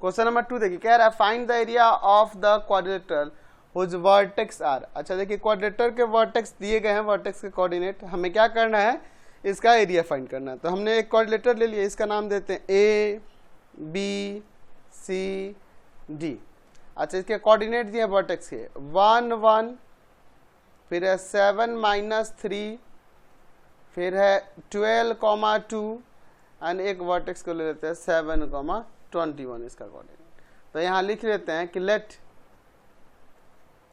Question number 2 देखिए, कह रहा है find the area of the quadrilateral whose vertex are. अच्छा देखिए, क्वाड्रिलेटरल के वर्टेक्स दिए गए हैं, वर्टेक्स के कोऑर्डिनेट, हमें क्या करना है, इसका एरिया फाइंड करना है। तो हमने एक क्वाड्रिलेटर ले लिया, इसका नाम देते हैं ए बी सी डी। अच्छा इसके कोऑर्डिनेट दिए वर्टेक्स के 1 1, फिर है 7 -3, फिर है 12, 2 एंड एक वर्टेक्स को ले लेते हैं 7, 21 इसका कोऑर्डिनेट। तो यहां लिख लेते हैं कि लेट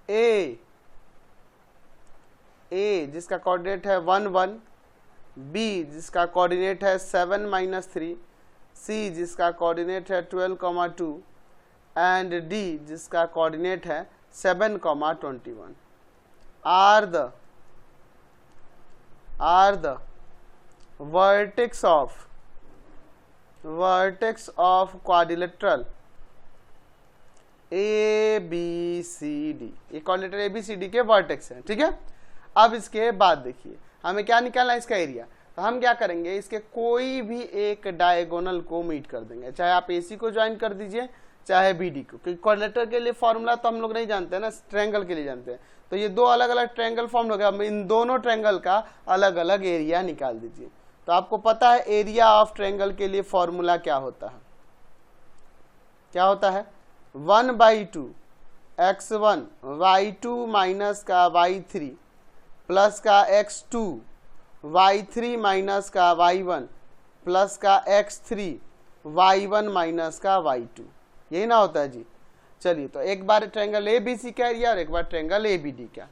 ए जिसका कोऑर्डिनेट है 1 1, बी जिसका कोऑर्डिनेट है 7 -3, सी जिसका कोऑर्डिनेट है 12, 2 एंड डी जिसका कोऑर्डिनेट है 7, 21 are the vertex of quadrilateral A B C D. ये quadrilateral A B C D के वर्टेक्स हैं, ठीक है। अब इसके बाद देखिए हमें क्या निकालना है, इसका एरिया। तो हम क्या करेंगे, इसके कोई भी एक डायगोनल को मीट कर देंगे, चाहे आप एसी को ज्वाइन कर दीजिए चाहे बीडी को, क्योंकि क्वाड्रिलेटरल के लिए फॉर्मूला तो हम लोग नहीं जानते हैं ना, ट्रायंगल के लिए जानते हैं। तो ये दो अलग अलग ट्रायंगल फॉर्म हो गया, अब इन दोनों ट्रायंगल का अलग अलग एरिया निकाल दीजिए। तो आपको पता है एरिया ऑफ ट्रायंगल के लिए फॉर्मूला क्या होता है, क्या होता है 1/2 x1 y2 माइनस का y3 प्लस का x2 y3 माइनस का y1 प्लस का x3 y1 माइनस का y2, यही ना होता है जी। चलिए तो एक बार ट्रायंगल ए बी सी का एरिया और एक बार ट्रायंगल ए बी डी का।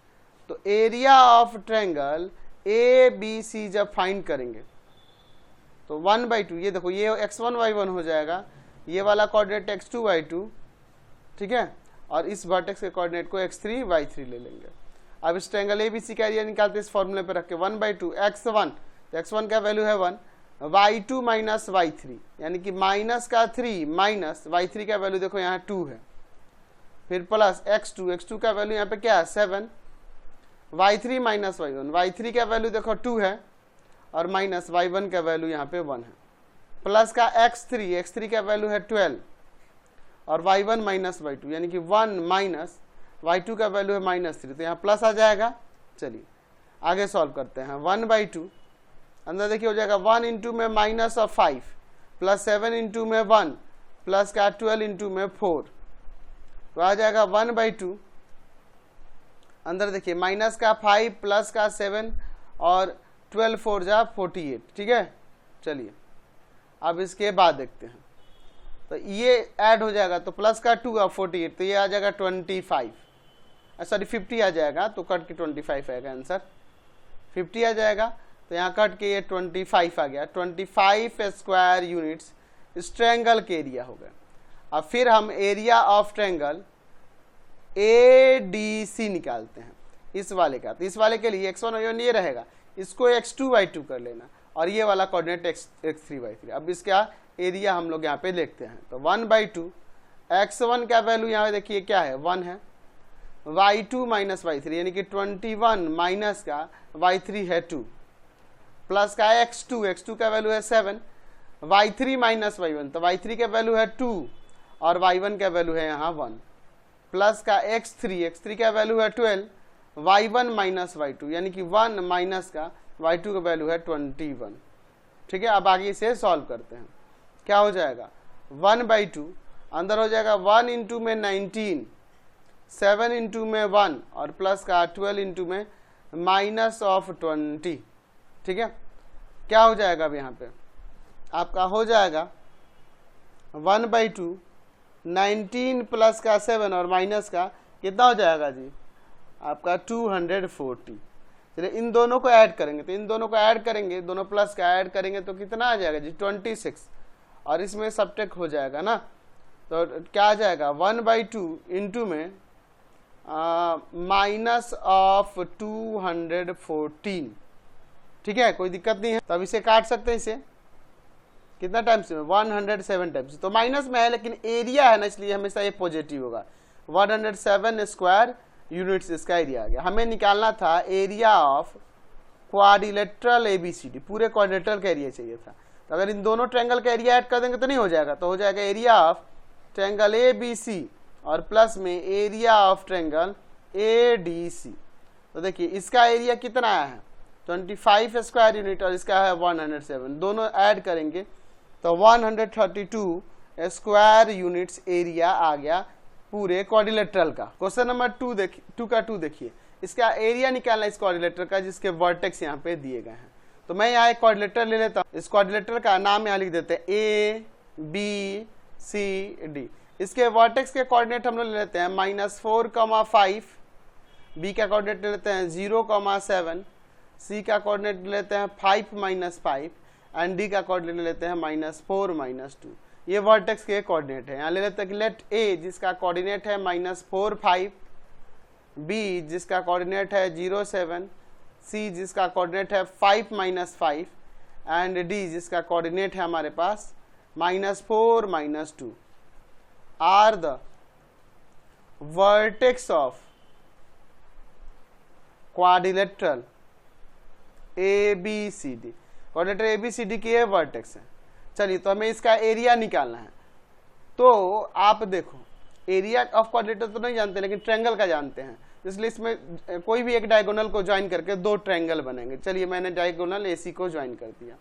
तो area of triangle A B C जब फाइंड करेंगे तो 1/2, ये देखो ये x1 y1 हो जाएगा, ये वाला कोऑर्डिनेट x2 y2, ठीक है, और इस वर्टेक्स के कोऑर्डिनेट को x3 y3 ले लेंगे। अब इस ट्रायंगल ए बी सी का एरिया निकालते इस फॉर्मूले पे रख के 1/2 x1, तो x1 का वैल्यू है 1, y2 माइनस y3 यानी कि माइनस का 3 माइनस y3 का वैल्यू देखो यहाँ 2 है, फिर प्लस x2 का वैल्यू यहाँ पे क्या है 7, y3 माइनस y3 का वैल्यू देखो 2 है और माइनस y1 का वैल्यू यहाँ पे 1 है, प्लस का x3 का वैल्यू है 12 और y1 माइनस y2 यानी कि 1 माइनस y2 का वैल्यू है -3, तो यहाँ प्लस आ जाएगा। चलिए आगे सॉल्व करते हैं। 1/2 अंदर देखिए हो जाएगा 1 इंटू में माइनस ऑफ 5 प्लस 7 इंटू में 1 प्लस का 12 इंटू में 4, तो आ जाएगा 1/2। अंदर देखिए माइनस का 5 प्लस का 7 और 12 4 जा 48, ठीक है। चलिए अब इसके बाद देखते हैं, तो ये ऐड हो जाएगा तो प्लस का 2 और 48, तो ये आ जाएगा 25, सॉरी 50 आ जाएगा, तो कट के 25 आएगा आंसर, 50 आ जाएगा, तो यहाँ कट के ये 25 आ गया। 25 स्क्वायर यूनिट्स इस ट्रायंगल के एरिया हो गए। अब फिर हम area of triangle A D C निकालते हैं इस वाले का। तो इस वाले के लिए x1 y1 ये रहेगा, इसको x2 y2 कर लेना और ये वाला कोऑर्डिनेट x3 y3। अब इसका एरिया हम लोग यहाँ पे लिखते हैं, तो 1/2 x1 का वैल्यू यहाँ पे देखिए क्या है 1 है, y2 माइनस y3 यानी कि 21 माइनस का y3 है 2 प्लस का x2 का वैल्यू है 7, y3 माइनस y1 तो y3 का वैल्यू है 2 और y1 का वैल्यू है यहाँ 1 प्लस का x3 का वैल्यू है 12, y1 माइनस y2 यानी कि 1 माइनस का y2 का वैल्यू है 21, ठीक है। अब आगे इसे सॉल्व करते हैं, क्या हो जाएगा 1/2 अंदर हो जाएगा 1 इंटू में 19, 7 इंटू में 1 और प्लस का 12 इंटू में माइनस ऑफ 20, ठीक है। क्या हो जाएगा अब यहाँ पे आपका हो जाएगा 1/2 19 प्लस का 7 और माइनस का कितना हो जाएगा जी आपका 240। चलिए इन दोनों को ऐड करेंगे, तो इन दोनों को ऐड करेंगे, दोनों प्लस का ऐड करेंगे तो कितना आ जाएगा जी 26 और इसमें सब्ट्रैक्ट हो जाएगा ना, तो क्या आ जाएगा 1/2 इंटू में माइनस ऑफ 214, ठीक है, कोई दिक्कत नहीं है। तो अब इसे काट सकते हैं, इसे कितना टाइम्स में 107 टाइम्स, तो माइनस में है लेकिन एरिया है ना इसलिए हमेशा ये पॉजिटिव होगा। 107 स्क्वायर यूनिट्स इसका एरिया आ गया। हमें निकालना था एरिया ऑफ क्वाड्रिलेटरल एबीसीडी, पूरे क्वाड्रिलेटरल का एरिया चाहिए था। तो अगर इन दोनों ट्रायंगल का एरिया ऐड कर देंगे तो नहीं हो जाएगा, तो हो जाएगा एरिया ऑफ ट्रायंगल ABC और प्लस में एरिया ऑफ ट्रायंगल ADC। तो देखिए इसका एरिया कितना आया है 25 स्क्वायर यूनिट और इसका है 107, दोनों ऐड करेंगे तो 132 स्क्वायर यूनिट्स एरिया आ गया पूरे क्वाड्रिलेटरल का। क्वेश्चन नंबर 2 देखिए, इसका एरिया निकालना इस क्वाड्रिलेटरल का जिसके वर्टेक्स यहाँ पे दिए गए हैं। तो मैं यहाँ एक क्वाड्रिलेटरल ले लेता हूँ, इस क्वाड्रिलेटरल का नाम यहाँ लिख देते हैं ABCD। इसके वर्टेक्स के कोऑर्डिनेट हम लोग ले लेते हैं -4,5, बी का कोऑर्डिनेट ले लेते हैं 0,7, सी का कोऑर्डिनेट ले लेते हैं 5 - 5 एंड डी का कोऑर्डिनेट ले लेते हैं -4 - 2। ये वर्टेक्स के कोऑर्डिनेट है। यहाँ ले लेते हैं कि लेट ए जिसका कोऑर्डिनेट है -4 5, बी जिसका कोऑर्डिनेट है 0 7, सी जिसका कोऑर्डिनेट है 5 - 5 एंड डी जिसका कोऑर्डिनेट है हमारे पास -4 - 2 are the vertex of quadrilateral ABCD। Quadrilateral ABCD की ये वर्टेक्स है। चलिए तो हमें इसका एरिया निकालना है। तो आप देखो एरिया ऑफ क्वाड्रिलेटरल तो नहीं जानते लेकिन ट्रायंगल का जानते हैं, इसलिए इसमें कोई भी एक डायगोनल को ज्वाइन करके दो ट्रायंगल बनेंगे। चलिए मैंने डायगोनल AC को ज्वाइन कर दिया,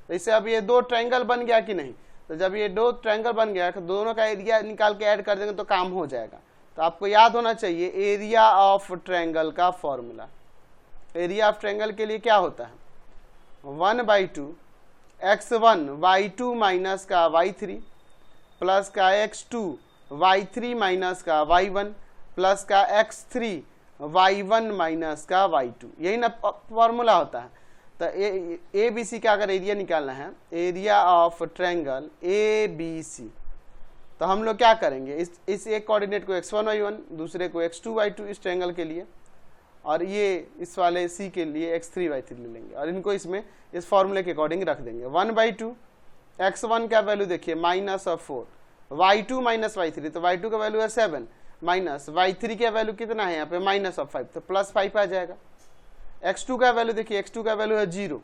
तो इससे अब ये दो ट्रायंगल बन गया कि नहीं। तो जब ये दो ट्रायंगल बन गया तो दोनों का एरिया निकाल के ऐड कर देंगे तो काम हो जाएगा। तो आपको याद होना चाहिए एरिया ऑफ ट्रायंगल का फॉर्मूला। एरिया ऑफ ट्रायंगल के लिए क्या होता है 1/2 x1 y2 माइनस का y3 प्लस का x2 y3 माइनस का y1 प्लस का x3 y1 माइनस का y2, यही ना फॉर्मूला होता है। तो ABC का अगर एरिया निकालना है, एरिया ऑफ ट्रायंगल ABC, तो हम लोग क्या करेंगे इस एक कोऑर्डिनेट को x1 y1 दूसरे को x2 y2 इस ट्रायंगल के लिए, और ये इस वाले C के लिए x3 y3 ले लेंगे और इनको इसमें इस फॉर्मूले के अकॉर्डिंग रख देंगे। 1/2 x1 का वैल्यू देखिए -4, y2 माइनस y3, तो y2 का वैल्यू है 7 माइनस y3 का वैल्यू कितना है यहाँ पे -5, तो +5 आ जाएगा। x2 का वैल्यू देखिए, x2 का वैल्यू है 0,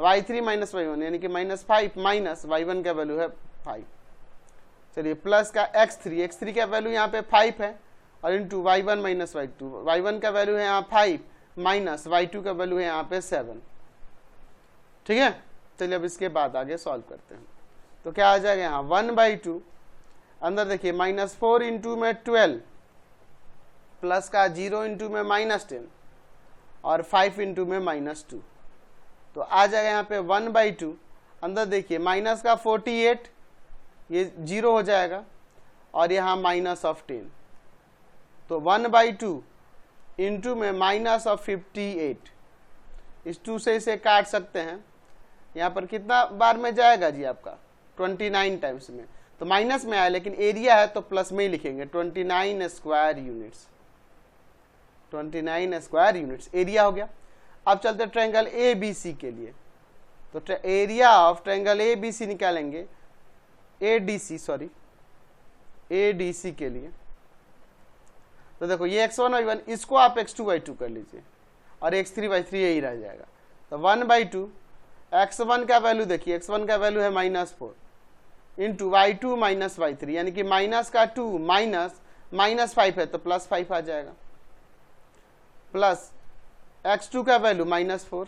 y3 माइनस y1 यानी कि -5 माइनस y1 का वैल्यू है 5। चलिए प्लस का x3 का वैल्यू यहाँ पे 5 है और into y1 minus y2, y1 का वैल्यू है यहाँ 5 माइनस y2 का वैल्यू है यहाँ पे 7। ठीक है, चलिए अब इसके बाद आगे सॉल्व करते हैं। तो क्या आ जाएगा यहाँ 1/2, अंदर देखिए -4 इंटू में 12 प्लस का 0 इंटू में -10 और 5 इंटू में -2, तो आ जाएगा यहाँ पे 1/2, अंदर देखिए माइनस का 48 ये 0 हो जाएगा और यहाँ -10, तो 1/2 इंटू में -58, इस 2 से इसे काट सकते हैं। यहाँ पर कितना बार में जाएगा जी आपका 29 टाइम्स में, तो माइनस में आया लेकिन एरिया है तो प्लस में ही लिखेंगे 29 square units, 29 square units area हो गया। अब चलते ट्रायंगल ABC के लिए, तो एरिया ऑफ ट्रायंगल ABC निकालेंगे ADC के लिए। तो देखो ये x1 y1 इसको आप x2 y2 कर लीजिए और x3 y3 यही रह जाएगा। तो 1/2 x1 का वैल्यू देखिए, x1 का वैल्यू है -4 इंटू y2 माइनस y3 यानी कि माइनस का 2 माइनस -5 है तो +5 आ जाएगा, प्लस x2 का वैल्यू -4,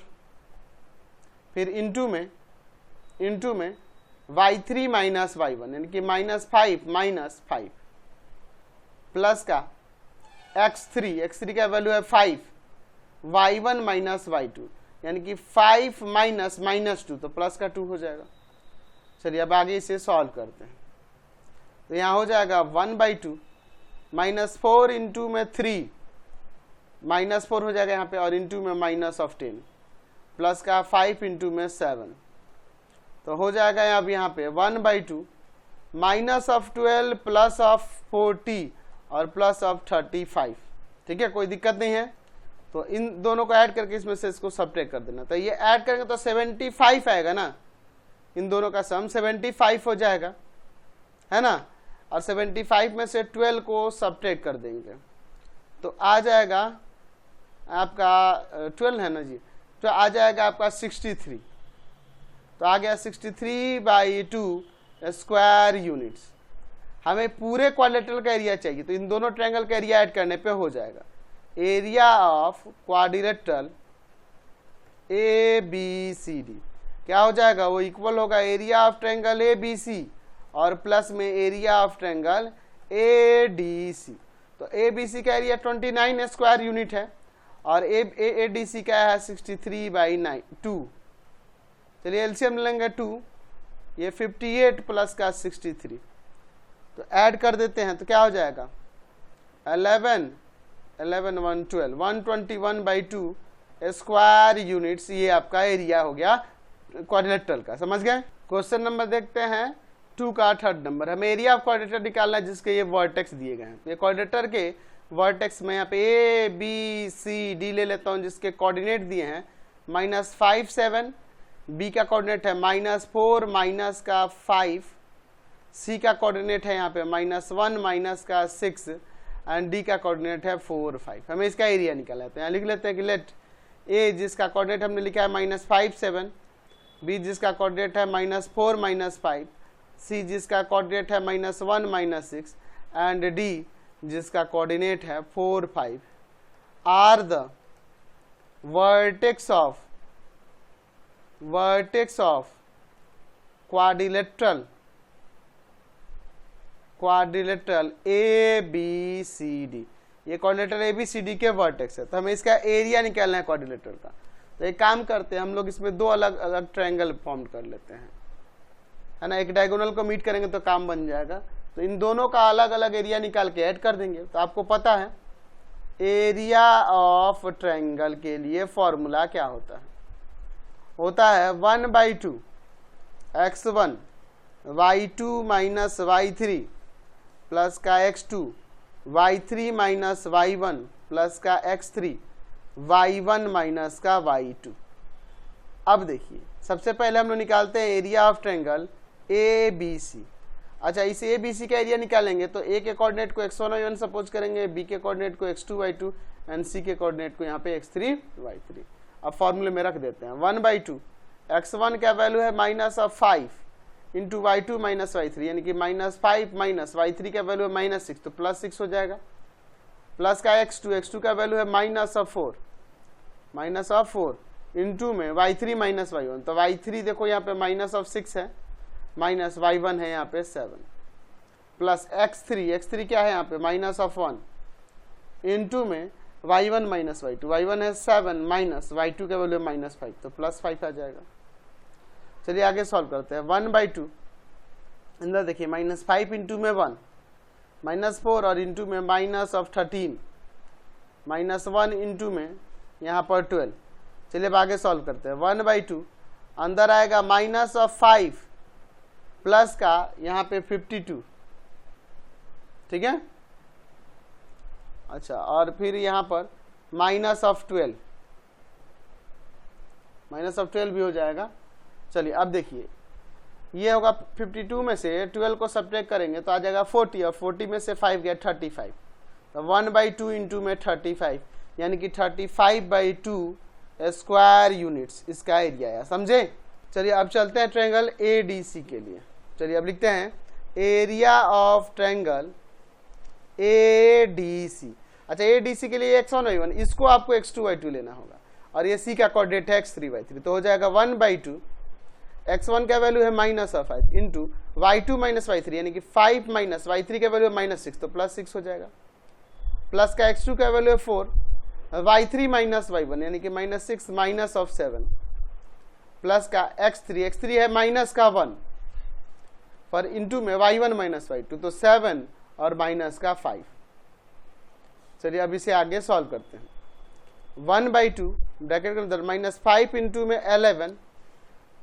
फिर इंटू में y3 माइनस y1 यानी कि -5 माइनस 5 प्लस का x3 का वैल्यू है 5 y1 माइनस y2 यानी कि 5 माइनस -2 तो प्लस का 2 हो जाएगा। चलिए अब आगे इसे सॉल्व करते हैं। तो यहाँ हो जाएगा 1/2 -4 इंटू में 3 -4 हो जाएगा यहाँ पे और इंटू में -10 प्लस का 5 इंटू में 7, तो हो जाएगा अब यहाँ पे 1/2 -12 प्लस 40 और प्लस 35। ठीक है, कोई दिक्कत नहीं है। तो इन दोनों को ऐड करके इसमें से इसको सब्ट्रैक्ट कर देना, तो ये ऐड करेंगे तो 75 आएगा ना, इन दोनों का सम 75 हो जाएगा, है ना। और 75 में से 12 को सब्ट्रैक्ट कर देंगे तो आ जाएगा आपका 12 है ना जी, तो आ जाएगा आपका 63। तो आ गया 63/2 स्क्वायर यूनिट्स। हमें पूरे क्वाड्रिलेटरल का एरिया चाहिए, तो इन दोनों ट्रायंगल का एरिया ऐड करने पे हो जाएगा। Area of quadrilateral A B C D क्या हो जाएगा, वो इक्वल होगा area of triangle A B C और प्लस में area of triangle A D C. तो ए बी सी का एरिया 29 स्क्वायर यूनिट है और ए डी सी का है 63/2। चलिए एलसीएम लेंगे 2, ये 58 प्लस का 63, तो ऐड कर देते हैं तो क्या हो जाएगा 11 11 1 12 121/2 स्क्वायर यूनिट्स। ये आपका एरिया हो गया क्वाड्रिलेटरल का, समझ गए। क्वेश्चन नंबर देखते हैं 2 का थर्ड नंबर। हमें एरिया ऑफ क्वाड्रिलेटर निकालना है जिसके ये वर्टेक्स दिए गए हैं। ये क्वाड्रिलेटर के वर्टेक्स में यहाँ पे ए बी सी डी ले लेता हूँ जिसके कोऑर्डिनेट दिए हैं -5 7, बी का कोऑर्डिनेट है -4 माइनस का 5, सी का कोऑर्डिनेट है यहाँ पे -1 माइनस का 6 एंड डी का कोऑर्डिनेट है 4 5। हमें इसका एरिया निकालना है, तो यहाँ लिख लेते हैं कि लेट ए जिसका कोऑर्डिनेट हमने लिखा है -5 7, बी जिसका कोऑर्डिनेट है -4 5, सी जिसका कोऑर्डिनेट है -1 6 एंड डी जिसका कोऑर्डिनेट है 4 5 are the vertex of quadrilateral A B C D. ये quadrilateral A B C D के वर्टेक्स है, तो हमें इसका एरिया निकालना है क्वाड्रिलेटरल का। तो एक काम करते हैं हम लोग इसमें दो अलग अलग ट्रायंगल फॉर्म कर लेते हैं, है ना। एक डायगोनल को मीट करेंगे तो काम बन जाएगा, तो इन दोनों का अलग अलग एरिया निकाल के ऐड कर देंगे। तो आपको पता है एरिया ऑफ ट्रायंगल के लिए फॉर्मूला क्या होता है, 1/2 x1 y2 minus y3 plus का x2 y3 minus y1 plus का x3 y1 माइनस का y2। अब देखिए सबसे पहले हम लोग निकालते हैं area of triangle A B C. अच्छा, इस ए बी सी का एरिया निकालेंगे तो ए के कोऑर्डिनेट को x1 y1 सपोज करेंगे, बी के कोऑर्डिनेट को x2 y2 एंड सी के कोऑर्डिनेट को यहाँ पे x3 y3। अब फॉर्मूले में रख देते हैं 1/2 x1 का वैल्यू है -5 इंटू y2 माइनस y3 यानी कि -5 माइनस y3 का वैल्यू है -6 तो +6 हो जाएगा, प्लस का x2 का वैल्यू है -4 इंटू में y3 माइनस y1, तो y3 देखो यहाँ पे -6 है माइनस y1 है यहाँ पे 7 प्लस x3 क्या है यहाँ पे -1 इंटू में y1 माइनस y1 है 7 माइनस y2 का वैल्यू -5 तो +5 आ जाएगा। चलिए आगे सॉल्व करते हैं 1/2 अंदर देखिए -5 इंटू में 1 -4 और इंटू में -13 -1 इंटू में यहाँ पर 12। चलिए अब आगे सॉल्व करते हैं 1/2 अंदर आएगा -5 प्लस का यहाँ पे 52, ठीक है। अच्छा, और फिर यहाँ पर -12 भी हो जाएगा। चलिए अब देखिए ये होगा 52 में से 12 को सब्ट्रैक्ट करेंगे तो आ जाएगा 40 और 40 में से 5 गया 35, तो 1/2 इंटू में 35 यानी कि 35/2 स्क्वायर यूनिट्स इसका एरिया है, समझे। चलिए अब चलते हैं ट्रायंगल ए डी सी के लिए। चलिए अब लिखते हैं area of triangle A D C. अच्छा, ए डी सी के लिए x1 y1 इसको आपको x2 y2 लेना होगा और ये सी का कोऑर्डिनेट है x3 y3, तो हो जाएगा 1/2 x1 का वैल्यू है -5 इंटू y2 माइनस y3 यानी कि 5 माइनस y3 का वैल्यू है -6 तो +6 हो जाएगा, प्लस का x2 का वैल्यू है 4 y3 माइनस y1 यानी कि -6 माइनस ऑफ 7 प्लस का x3 है माइनस का 1 पर इंटू में y1 माइनस y2 तो 7 और माइनस का 5। चलिए अब इसे आगे सॉल्व करते हैं 1/2 ब्रैकेट के अंदर -5 इंटू में 11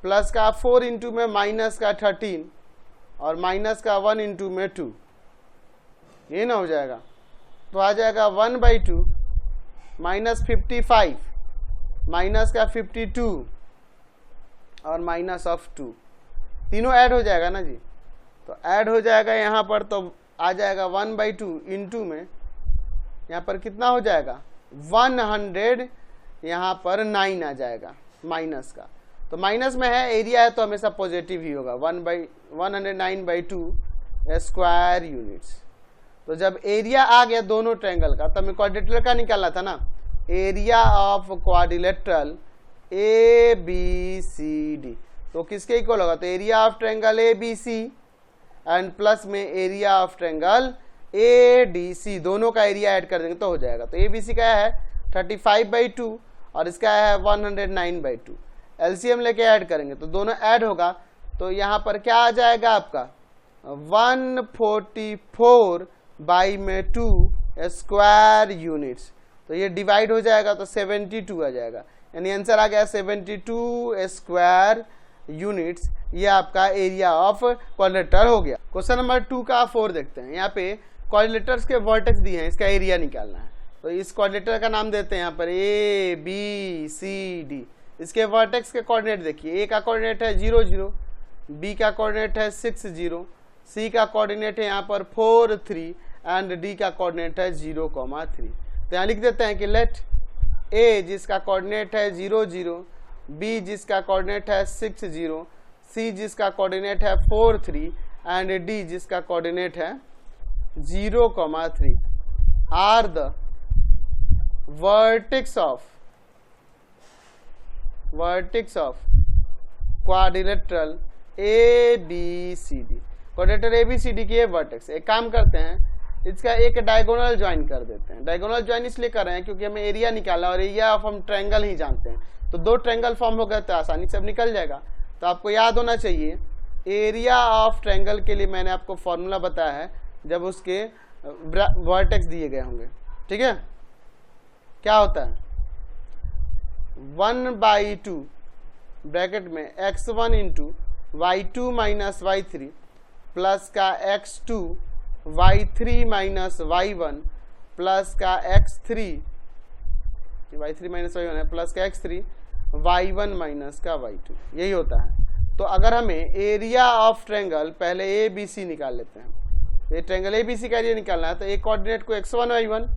प्लस का 4 इंटू में माइनस का 13 और माइनस का 1 इंटू में 2, ये ना हो जाएगा तो आ जाएगा 1/2 -55 माइनस का 52 और माइनस ऑफ 2, तीनों ऐड हो जाएगा ना जी, तो ऐड हो जाएगा यहाँ पर, तो आ जाएगा 1/2 इंटू में यहाँ पर कितना हो जाएगा 100, यहाँ पर 9 आ जाएगा माइनस का, तो माइनस में है एरिया है तो हमेशा पॉजिटिव ही होगा 109/2 स्क्वायर यूनिट्स। तो जब एरिया आ गया दोनों ट्रायंगल का, तो हमें क्वाड्रिलेटरल का निकालना था ना, area of quadrilateral A B C D, तो किसके इक्वल होगा, तो area of triangle A B C and plus में area of triangle A D C, दोनों का एरिया ऐड कर देंगे तो हो जाएगा। तो ए बी सी का है 35/2 और इसका है 109/2, एलसीएम लेके ऐड करेंगे तो दोनों ऐड होगा, तो यहाँ पर क्या आ जाएगा आपका 144/2 स्क्वायर यूनिट्स। तो ये डिवाइड हो जाएगा तो 72 आ जाएगा, यानी आंसर आ गया 72 स्क्वायर यूनिट्स। ये आपका एरिया ऑफ क्वाड्रिलेटरल हो गया। क्वेश्चन नंबर 2 का 4 देखते हैं। यहाँ पे क्वाड्रिलेटर्स के वर्टेक्स दिए हैं, इसका एरिया निकालना है। तो इस क्वाड्रिलेटर का नाम देते हैं यहाँ पर ए बी सी डी। इसके वर्टेक्स के कोऑर्डिनेट देखिए, ए का कोऑर्डिनेट है 0 0, बी का कोऑर्डिनेट है 6 0, सी का कोऑर्डिनेट है यहाँ पर 4 3 एंड डी का कोऑर्डिनेट है 0 3। तो यहाँ लिख देते हैं कि लेट ए जिसका कोऑर्डिनेट है 0 0, बी जिसका कोऑर्डिनेट है 6 0, सी जिसका कोऑर्डिनेट है 4 3 एंड डी जिसका कोऑर्डिनेट है 0 3 are the vertex of quadrilateral ABCD। Quadrilateral ABCD की वर्टेक्स। एक काम करते हैं, इसका एक डायगोनल ज्वाइन कर देते हैं। डायगोनल ज्वाइन इसलिए कर रहे हैं क्योंकि हमें एरिया निकालना, और एरिया ऑफ हम ट्रायंगल ही जानते हैं, तो दो ट्रायंगल फॉर्म हो गए तो आसानी से अब निकल जाएगा। तो आपको याद होना चाहिए एरिया ऑफ ट्रायंगल के लिए मैंने आपको फॉर्मूला बताया है जब उसके वर्टेक्स दिए गए होंगे, ठीक है। क्या होता है 1/2 ब्रैकेट में x1 into y2 minus y3 plus का x2 y3 minus y1 plus का x3 माइनस y1 है प्लस का x3 y1 माइनस का y2, यही होता है। तो अगर हमें एरिया ऑफ ट्रायंगल पहले ए बी सी निकाल लेते हैं, ये ट्रायंगल ए बी सी का एरिया निकालना है, तो एक कोऑर्डिनेट को x1 y1,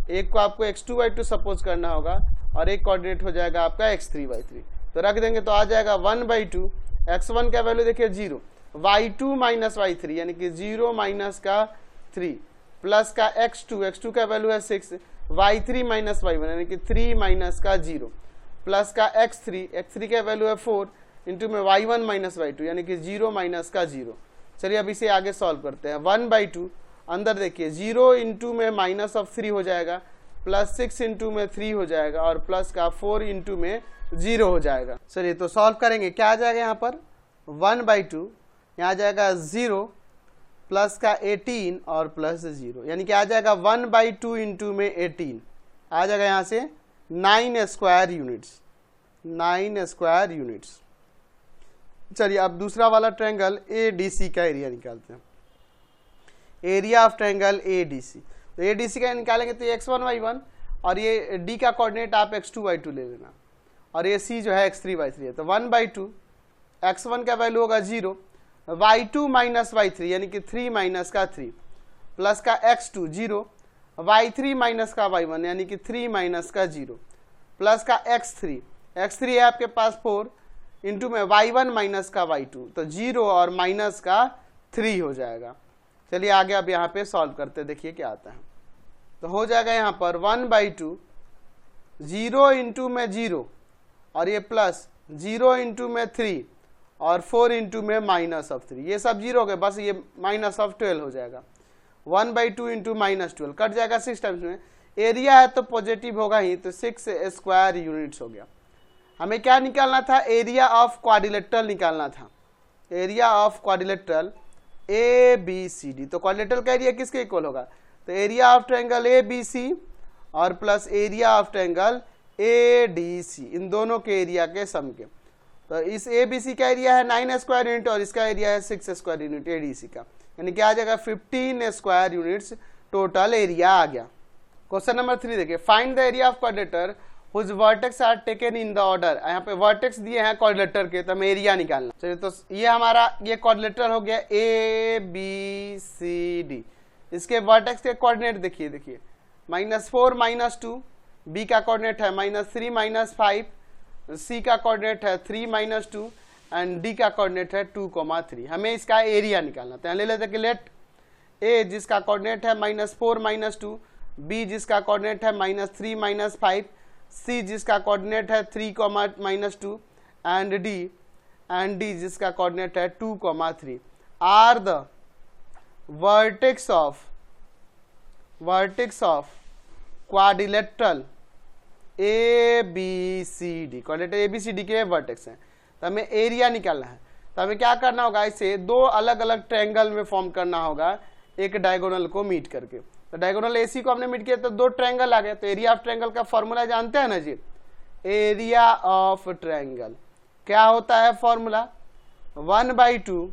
एक को आपको x2 y2 सपोज करना होगा, और एक कोऑर्डिनेट हो जाएगा आपका x3 y3। तो रख देंगे तो आ जाएगा 1/2, x1 का वैल्यू देखिए 0, y2 माइनस y3 यानी कि 0 माइनस का 3 प्लस का x2 का वैल्यू है 6, y3 माइनस y1 यानी कि 3 माइनस का 0 प्लस का x3 का वैल्यू है 4 इंटू में y1 माइनस y2 यानी कि 0 माइनस का 0। चलिए अब इसे आगे सॉल्व करते हैं। 1/2 अंदर देखिए 0 इंटू में माइनस ऑफ 3 हो जाएगा, प्लस 6 इंटू में 3 हो जाएगा, और प्लस का 4 इंटू में 0 हो जाएगा। चलिए तो सॉल्व करेंगे, क्या आ जाएगा यहाँ पर 1/2, यहाँ आ जाएगा 0 प्लस का 18 और प्लस 0, यानी कि आ जाएगा 1/2 इंटू में 18 आ जाएगा यहाँ से 9 स्क्वायर यूनिट्स, 9 स्क्वायर यूनिट्स। चलिए अब दूसरा वाला ट्रायंगल ADC का एरिया निकालते हैं। एरिया ऑफ ट्रायंगल ADC, तो ADC का निकालेंगे तो ये x1 y1 और ये D का कोऑर्डिनेट आप x2 y2 ले लेना, और ये C जो है x3 y3 है। तो 1/2 x1 का वैल्यू होगा 0, y2 माइनस y3 यानी कि 3 माइनस का 3 प्लस का x2 0, y3 माइनस का y1 यानी कि 3 माइनस का 0 प्लस का x3 है आपके पास 4 इंटू में y1 माइनस का y2, तो 0 और माइनस का 3 हो जाएगा। चलिए आगे अब यहाँ पे सॉल्व करते देखिए क्या आता है। तो हो जाएगा यहाँ पर 1/2 0 इंटू में 0 और ये प्लस 0 इंटू में 3 और 4 इंटू में माइनस ऑफ 3, ये सब 0 हो गए, बस ये माइनस ऑफ 12 हो जाएगा। 1/2 इंटू माइनस 12 कट जाएगा 6 टाइम्स में, एरिया है तो पॉजिटिव होगा ही, तो 6 स्क्वायर यूनिट्स हो गया। हमें क्या निकालना था, एरिया ऑफ क्वाड्रिलेटरल निकालना था, एरिया ऑफ क्वाड्रिलेटरल ABCD। तो क्वाड्रिलेटरल का एरिया किसके इक्वल होगा, तो एरिया ऑफ ट्रायंगल ABC और plus area of triangle ADC, इन दोनों के एरिया के सम के। तो इस ABC का एरिया है 9 स्क्वायर यूनिट और इसका एरिया है 6 स्क्वायर यूनिट ADC का, यानी कि आ जाएगा 15 स्क्वायर यूनिट्स टोटल एरिया आ गया। क्वेश्चन नंबर 3 देखिए, find the area of quadrilateral whose vertex are taken in the order। यहाँ पे वर्टेक्स दिए हैं क्वाड्रिलेटर के, तो हमें एरिया निकालना। चलिए तो ये हमारा ये क्वाड्रिलेटर हो गया ABCD। इसके वर्टेक्स के कोऑर्डिनेट देखिए -4 -2, B का कोऑर्डिनेट है -3 -5, C का कोऑर्डिनेट है 3 -2 एंड D का कोऑर्डिनेट है 2 3। हमें इसका एरिया निकालना, तो ले लेते हैं कि लेट ए जिसका कोऑर्डिनेट है -4 -2, बी जिसका कोऑर्डिनेट है -3 -5, सी जिसका कोऑर्डिनेट है 3, -2 एंड डी जिसका कोऑर्डिनेट है 2, 3 are the vertex of quadrilateral ABCD। Quadrilateral ABCD के वर्टेक्स हैं, तो हमें एरिया निकालना है। तो हमें क्या करना होगा, इसे दो अलग अलग ट्रायंगल में फॉर्म करना होगा एक डायगोनल को मीट करके। तो डायगोनल AC को हमने मीट किया तो दो ट्रायंगल आ गए। तो एरिया ऑफ ट्रायंगल का फॉर्मूला जानते हैं ना जी, एरिया ऑफ ट्रायंगल क्या होता है फॉर्मूला, 1/2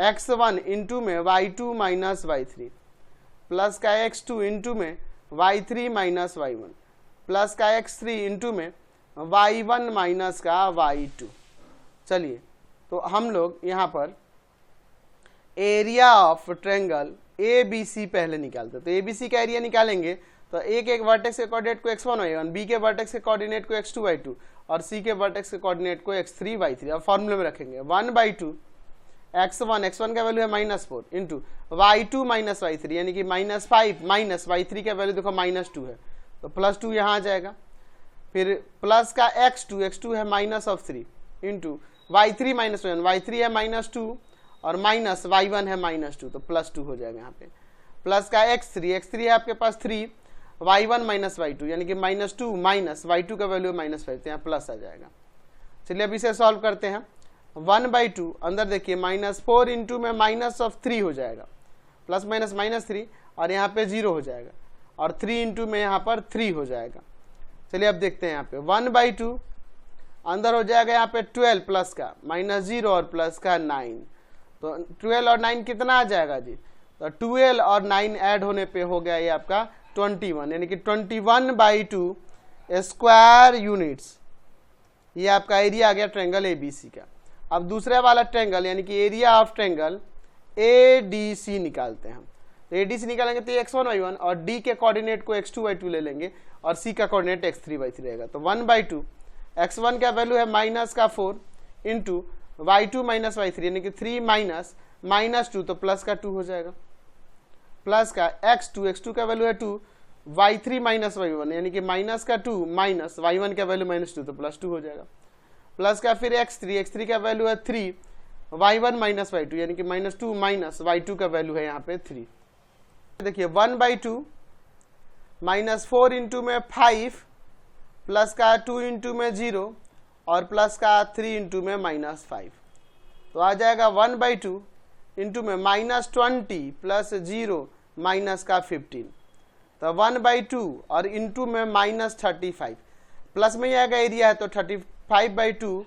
x1 इंटू में y2 माइनस y3 प्लस का x2 इंटू में y3 माइनस y1 प्लस का x3 इंटू में y1 माइनस का y2। चलिए तो हम लोग यहाँ पर एरिया ऑफ ट्रायंगल ABC पहले निकालते, तो ABC का एरिया निकालेंगे तो एक वर्टेक्स के कोऑर्डिनेट को x1 y1, बी के वर्टेक्स के कोऑर्डिनेट को x2 y2 और सी के वर्टेक्स के कोऑर्डिनेट को x3 y3। अब फॉर्मूले में रखेंगे 1/2 x1 का वैल्यू है -4 इंटू y2 माइनस y3 यानी कि -5 माइनस y3 का वैल्यू देखो -2 है तो +2 यहाँ आ जाएगा। फिर प्लस का x2 है -3 इंटू y3 माइनस y3 है -2 और माइनस y1 है -2 तो +2 हो जाएगा यहाँ पे। प्लस का x3 है आपके पास 3 y1 माइनस y2 यानी कि -2 माइनस y2 का वैल्यू -5 तो यहाँ प्लस आ जाएगा। चलिए अब इसे सॉल्व करते हैं। 1/2 अंदर देखिए -4 इंटू में -3 हो जाएगा, प्लस माइनस -3 और यहाँ पे 0 हो जाएगा और 3 इंटू में यहाँ पर 3 हो जाएगा। चलिए अब देखते हैं यहाँ पे 1/2 अंदर हो जाएगा यहाँ पे 12 प्लस का -0 और प्लस का 9 तो 12 और 9 कितना आ जाएगा जी, तो 12 और 9 ऐड होने पे हो गया ये आपका 21 यानी कि 21/2 स्क्वायर यूनिट्स। ये आपका एरिया आ गया ट्रायंगल ABC का। अब दूसरे वाला ट्रायंगल यानी कि एरिया ऑफ ट्रायंगल ADC निकालते हैं हम। तो ADC निकालेंगे तो x1 y1 और D के कोऑर्डिनेट को x2 y2 ले लेंगे और C का कोऑर्डिनेट x3 y3 रहेगा। तो 1/2 x1 का वैल्यू है -4 इंटू y2 माइनस y3 यानी कि 3 माइनस -2 तो प्लस का 2 हो जाएगा। प्लस का x2 का वैल्यू है 2 y3 माइनस y1 यानी कि माइनस का 2 माइनस y1 का वैल्यू -2 तो +2 हो जाएगा। प्लस का फिर x3 का वैल्यू है 3 y1 माइनस y2 यानी कि -2 माइनस y2 का वैल्यू है यहाँ पे 3। देखिए 1/2 -4 इंटू में 5 प्लस का 2 इंटू में 0 और प्लस का 3 इंटू में -5 तो आ जाएगा 1/2 इंटू में -20 प्लस 0 माइनस का 15 तो 1/2 और इंटू में -35 प्लस में ही आएगा एरिया है तो 35/2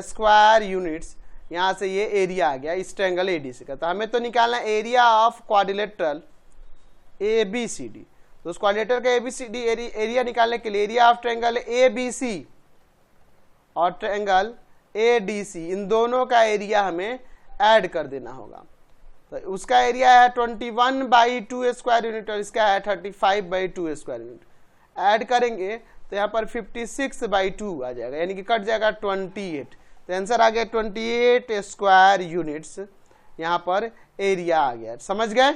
स्क्वायर यूनिट्स। यहाँ से ये एरिया आ गया इस ट्रायंगल ADC का। तो हमें तो निकालना एरिया ऑफ क्वाड्रिलेटरल ABCD। तो उस क्वाड्रिलेटरल का ABCD एरिया निकालने के लिए एरिया ऑफ ट्रायंगल ABC और ट्रायंगल ADC इन दोनों का एरिया हमें ऐड कर देना होगा। तो उसका एरिया है 21/2 स्क्वायर यूनिट और इसका है 35/2 स्क्वायर यूनिट। ऐड करेंगे तो यहाँ पर 56/2 आ जाएगा यानी कि कट जाएगा 28 तो आंसर आ गया 28 स्क्वायर यूनिट्स। यहाँ पर एरिया आ गया, समझ गए।